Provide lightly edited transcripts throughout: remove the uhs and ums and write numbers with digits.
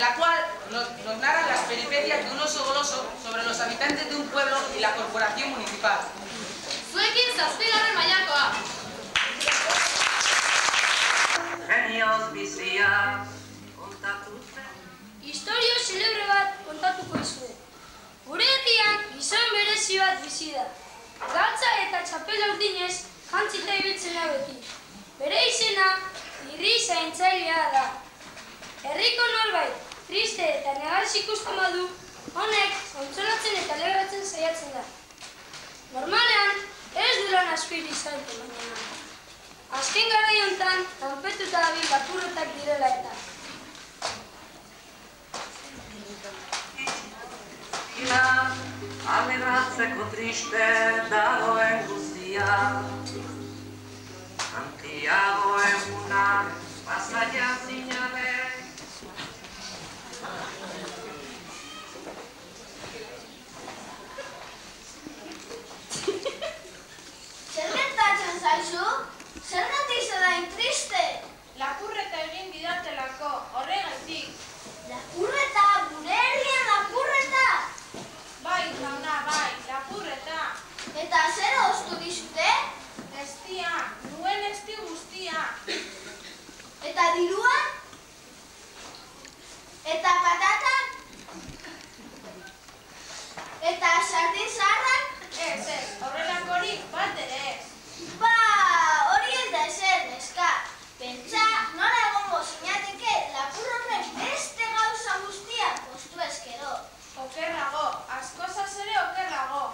la cual nos narra las peripecias de un oso goloso sobre los habitantes de un pueblo y la corporación municipal. Zuekin zazpigarren mailakoa. Genioz bizia kontatu zen. Historio xelebre bat kontatuko izue. Gure herrian gizon berezi bat bizi da. Galtza eta txapela urdinez jantzita ibiltzen da beti. Bere izena irri zaintzailea da. Herriko norbait triste eta negarrez ikusten badu, honek kontsolatzen eta alegratzen saiatzen da. Normalean ez du lan aspiri izaten, baina azken garai honetan lanpetuta dabil lapurretak direla eta. Alegratzeko triste dagoen guztia, handiago eguna pasaia zinare. Zer gertatzen zaizu? Zergatik zadain triste? Lapurreta egin didatelako, horregaitik. Lapurreta, gure herrian lapurreta! Bai, jauna, bai, lapurreta. Eta zer oztu dizute? Estia, nuen esti guztia. Eta dirua? Eta patatak? Eta sardin zaharrak? Ez, horrelakorik bat ere ez. Ba, hori ez da ezer, neska. Pentsa, nola egongo zinateke lapur horrek beste gauza guztia postu ezkero. Okerrago, askozaz ere okerrago.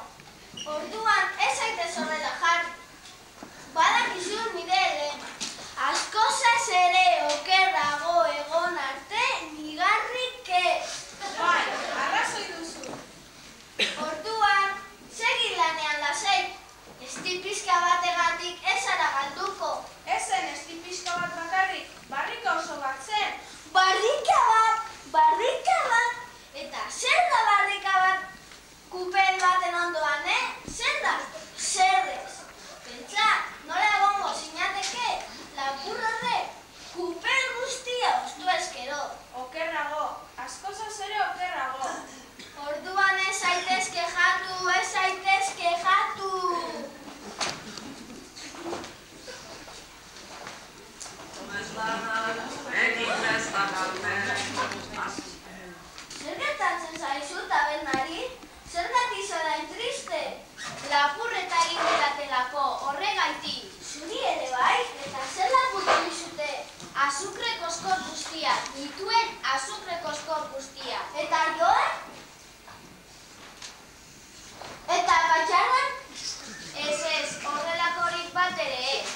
Orduan, ez zaitez horrela jarri. Badakizu nire lema. Askozaz ere okerrago egon arte, nigarrik ez. Bai, arrazoi duzu. Orduan, segi lanean lasai. Esti pixka bategatik ez ara galduko. Ezen esti pixka bat bakarrik, barrika oso bat zen. Barrika bat, barrika bat. Eta zer da barrika bat? Kupel baten ondoan, Zer da? Zerrez. Pentsa, nola egongo zinateke lapur horrek kupel guztia oztu ezkero. Okerrago, askozaz ere okerrago. Orduan ez zaitez kejatu, ez zaitez kejatu. Tomez lanak egin ez da galpen. Zer gertatzen zaizu, tabernari? Zergatik zadain triste? Lapurreta egin didatelako, horregaitik. Zuri ere bai? Eta zer lapurtu dizute? Azukre koskor guztia, dituen azukre koskor guztia. Eta joan? Eta batxarran? Ez, horrelakorik bat ere ez.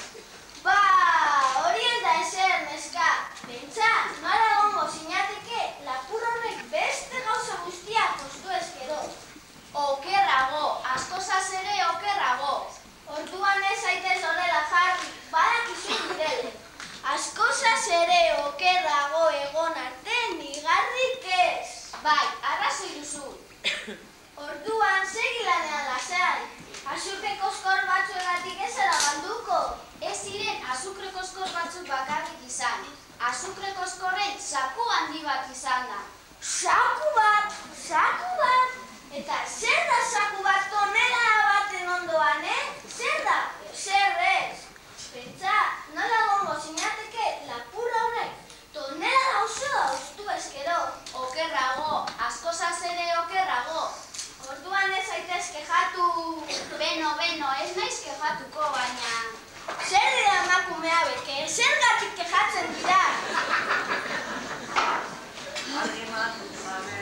Ba, hori ez da ezer, neska. Pentsa, nola egongo zinateke lapur horrek beste gauza guztia postu ezkero. Okerrago, askozaz ere okerrago. Orduan ez zaitez horrela jarri, badakizu direle. Askozaz ere okerrago egon arte, nigarrik ez. Bai, arrazoi duzu. Orduan, segi lanean lasai. Azukre koskor batzuegatik ez zara galduko. Ez ziren azukre koskor batzuk bakarrik izan. Azukre koskorren saku handi bat izan da. Saku bat, saku bat. Eta zer da saku bat tonela baten ondoan, Zer da? Zer ez. Pentsa, nola egongo zinateke lapur horrek tonela osoa oztu ezkero. Okerrago, askozaz ere okerrago. Orduan ez zaitez kejatu. Beno, ez naiz kejatuko, baina zer dira emakumea beke? Zergatik kejatzen dira? Animatu zabe,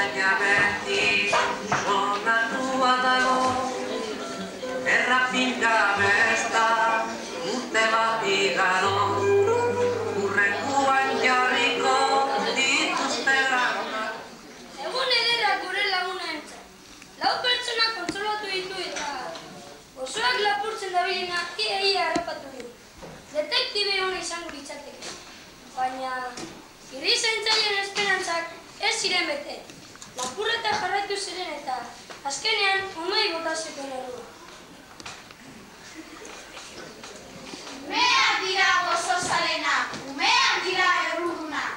baina beti sonatua dago, errapinka besta urte bat igaro, urrenguan jarriko dituzte lagunak. Egun ederrak gure lagunentzat. 4 pertsona kontsolatu ditu eta gozoak lapurtzen dabilena ia harrapatu du. Detektibe hona izango litzateke. Baina irrizaintzaileen esperantzak ez ziren bete. Lapurreta jarraitu ziren eta azkenean ondoi bota zuten errua. Umeak dira gozozalenak, umeak dira errudunak.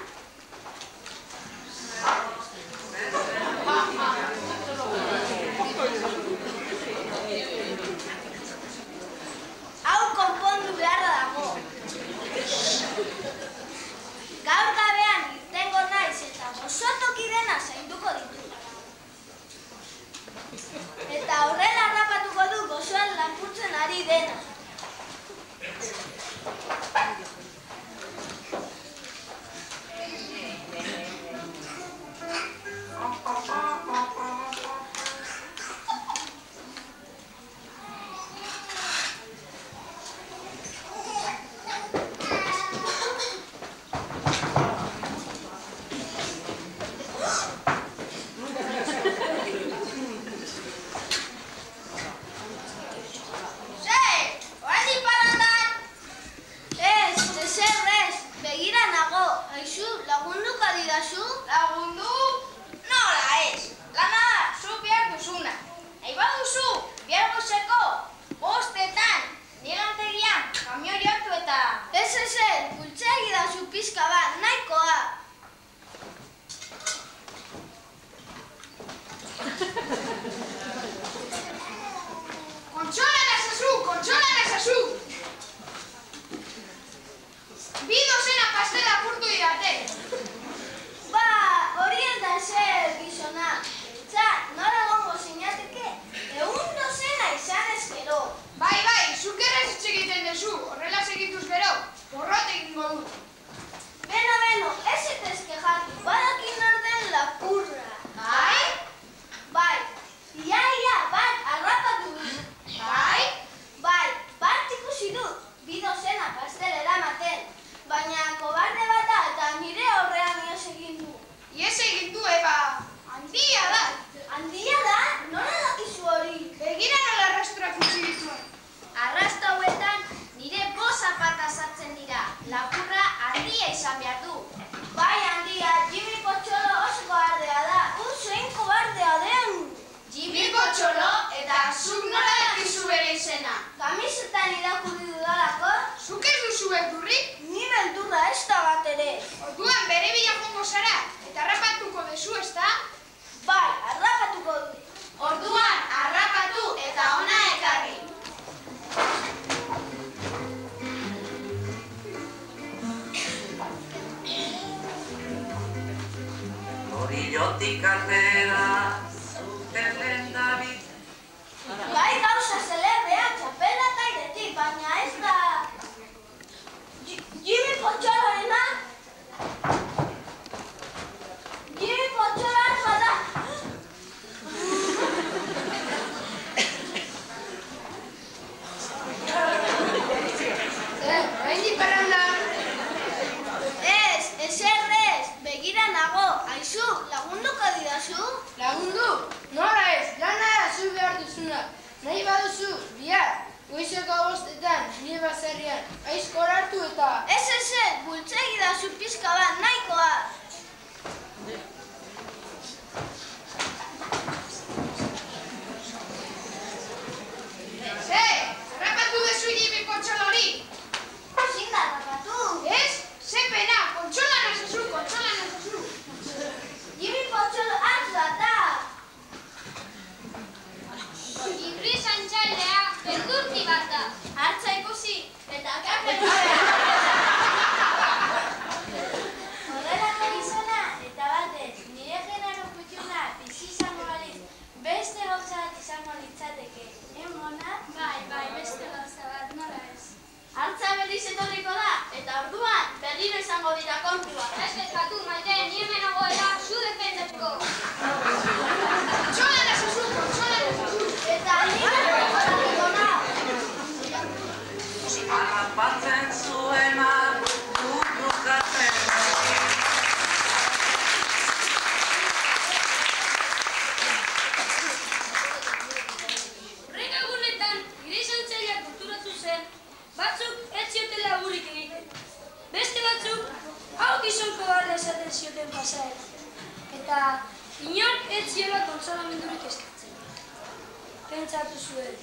Hau konpondu beharra dago. Gaur gabean irtengo naiz eta gozotoki dena zainduko ditu. Eta horrela harrapatuko du gozoan lapurtzen ari dena. Lagundu? Nola ez? Lana da, zu behar duzuna. Nahi baduzu, bihar gozeko, 5etan, nigantegian, kamioi hartu eta... Ez, bultzegi dazu pizka bat, nahikoa. Kontsolan ezazu! Bi dozena pastel apurtu didate. Ba, hori ez da ezer, gizona. Bentsat, nola gongo zinateke, 100 dozena izan ezkero. Bai, zuk errez hitz egiten dezu, horrela segituz gero, porrot egingo dut. Beno, ez etezke jatu, badakin nor den lapurra. Bai? Bai, ia, bat harrapatu dut. Bai, bat ikusi dut, 2 dozena pastel eramaten. Baina kobarde bata eta nire aurrean ihes egin du. Ihes egin du, Eba? Handia da. Handia da? Nola dakizu hori? Begira nola arrasturak utzi dituen. Arrastu hauetan nire 5 zapata sartzen dira. Lapurra handia izan behar du. Bai handia, Jimmy Potxolo oso kobardea da. Zein kobardea den? Jimmy Potxolo eta zuk nola dakizu bere izena. Kamisetan irakurri dudalako. Zuk ez duzu beldurrik? Ni beldurra ez da bat ere. Orduan bere bila jongo zara eta harrapatuko dezu, ez da? Bai, harrapatuko dut. Orduan harrapatu eta ona ekarri. Orillotik atera zuten lehendabiz. Bai gauza zelebrea txapela tairetik, baina ez da... Jimmy Potxoloena? Jimmy Potxoloan bada... Oraindik parranda? Ez, begira nago. Aizu, lagunduko didazu? Lagundu? Nola ez, lana da zu behar duzuna. Nahi baduzu, bihar, goizeko 5etan, nire baserrian, aizkor hartu eta... Ez, bultzegi dazu pizka bat, nahikoa. Harrapatu dezu Jimmy Potxolo hori. Zin da harrapatu. Ez? Ze pena, kontsolan ezazu. Jimmy Potxolo hartz bat da. Irrizaintzailea beldurti bat da. Hartza ikusi eta kapen. Horrelako gizona eta batez. eta inork ez ziola kontsolamendurik eskatzen. Pentsatu zuen.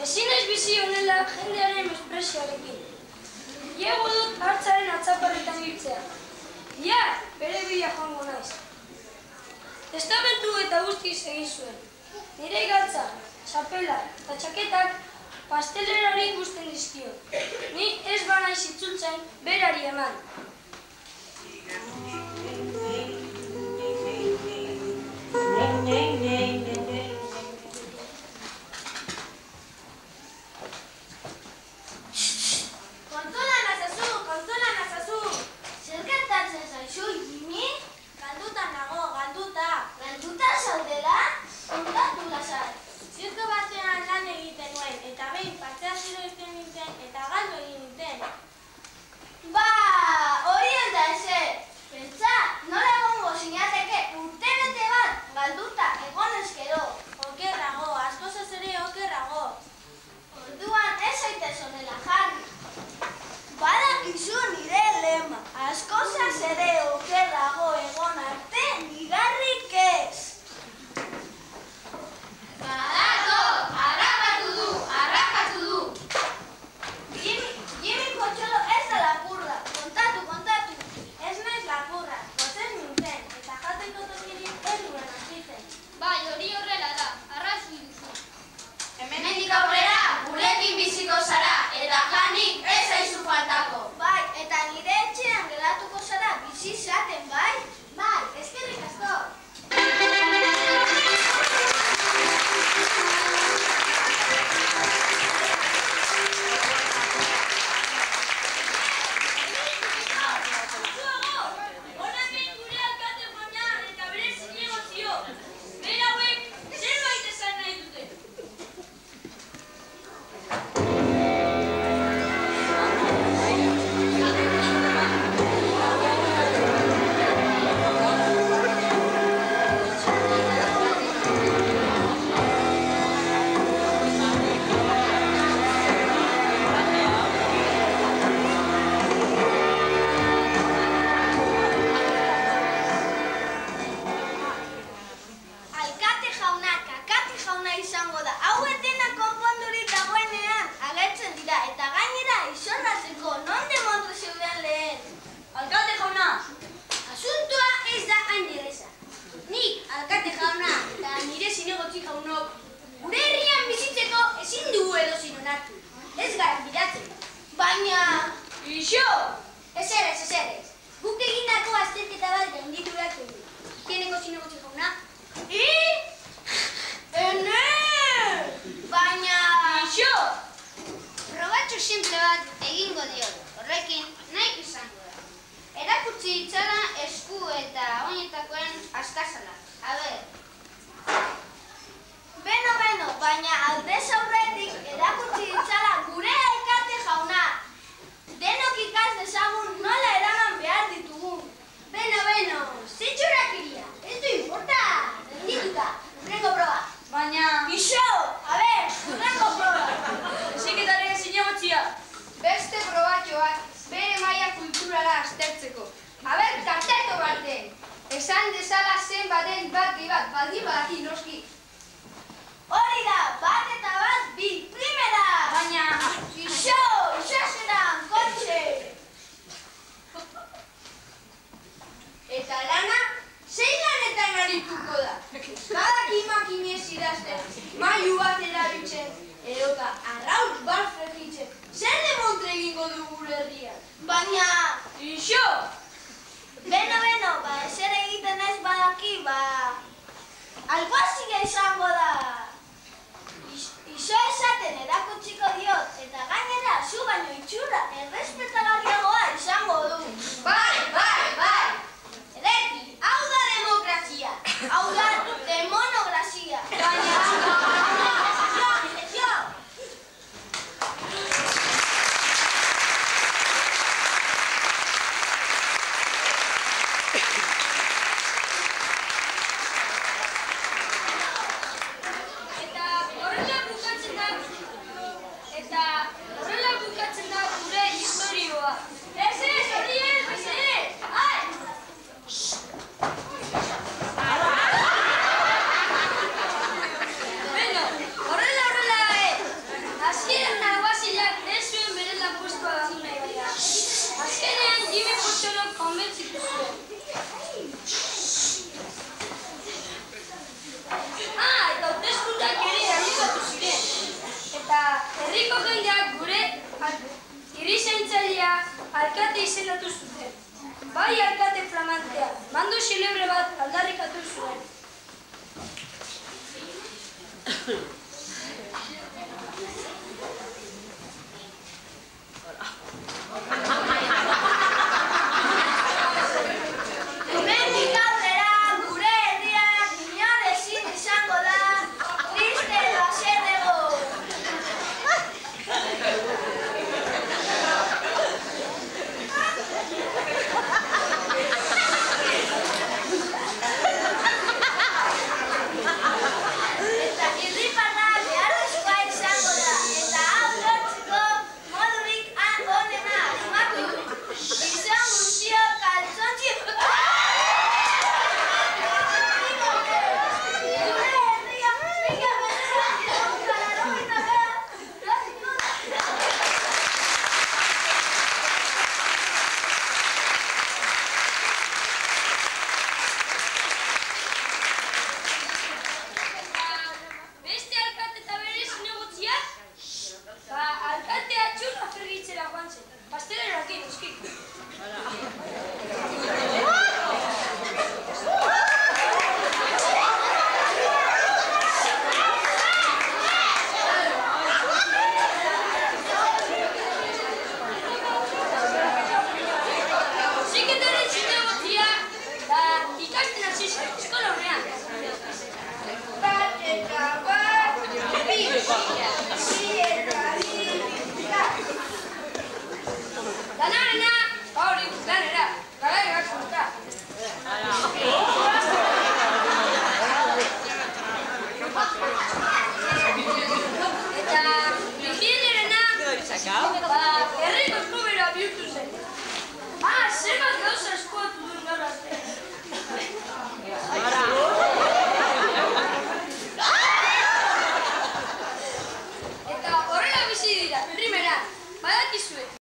Ezin ez bizi honela jendearen mespresioarekin. Iego dut hartzaren atzaparretan hiltzea. Bihar, bere bila joango naiz. Testamentu eta guztiz egin zuen. Nire galtza, txapela eta txaketak pastelerari guzten dizkio. Ni ez banaiz itzultzen berari eman. Kontola nazazu! Zer gertatzen zaizu, Jimmy? Galduta nago, galduta. Galduta zaudela? Kontatu lasai. Zirko batean lan egiten nuen, eta behin partea zero izten nintzen, eta galdu egin nintzen. Ba, hori ez da ezer. Pentsa, nola egongo zinateke urtebete bat galduta egon ezkero. Okerrago, askozaz ere okerrago. Orduan ez zaitez honela jarri. Badakizu nire lema, askozaz ere okerrago egon arte nigarrik ez. Badato, harrapatu du. Jimmy Potxolo ez da lapurra, kontatu. Ez naiz lapurra, gotzen nintzen, eta jateko tokirik ez duen azitzen. Bai, hori horrela da, arrazoi duzu. Hemendik aurrera, gurekin biziko zara, eta janik ez zaizu faltako. Bai, eta nire etxean geratuko zara bizi zaten, bai? Bai, eskerrik asko. Baina aldez aurretik erakutsi ditzala gure alkate jauna. Denok ikas dezagun nola eraman behar ditugun. Beno, zitxurakeria, ez du importa. Rendituta, urrengo proba. Baina... Iso, a ber, urrengo proba. Eziketaren zinegotzia. Beste probatxoak bere maila kulturala aztertzeko. A ber, karteto baten. Esan dezala zen baten bat baldin badaki noski. Hori da, bat eta bat bi, primera! Baina... Iso zeran, kotxe! Eta lana, zein lanetan arituko da? Badaki makinez idazten, mailu bat erabiltzen, edota arrauz bat fregitzen. Zer demontre egingo du gure herrian? Baina... Iso! Beno, ba, ezer egiten ez badaki, ba... Alguazia izango da! Iso esaten erakutsiko diot, eta gainera zu baino itxura errespetagarriagoa izango du. Bai! Ereki, hau da demokrazia, hau da demonograzia. Ez, hori ez, ai! Bai alkate flamantea, mando xelebre bat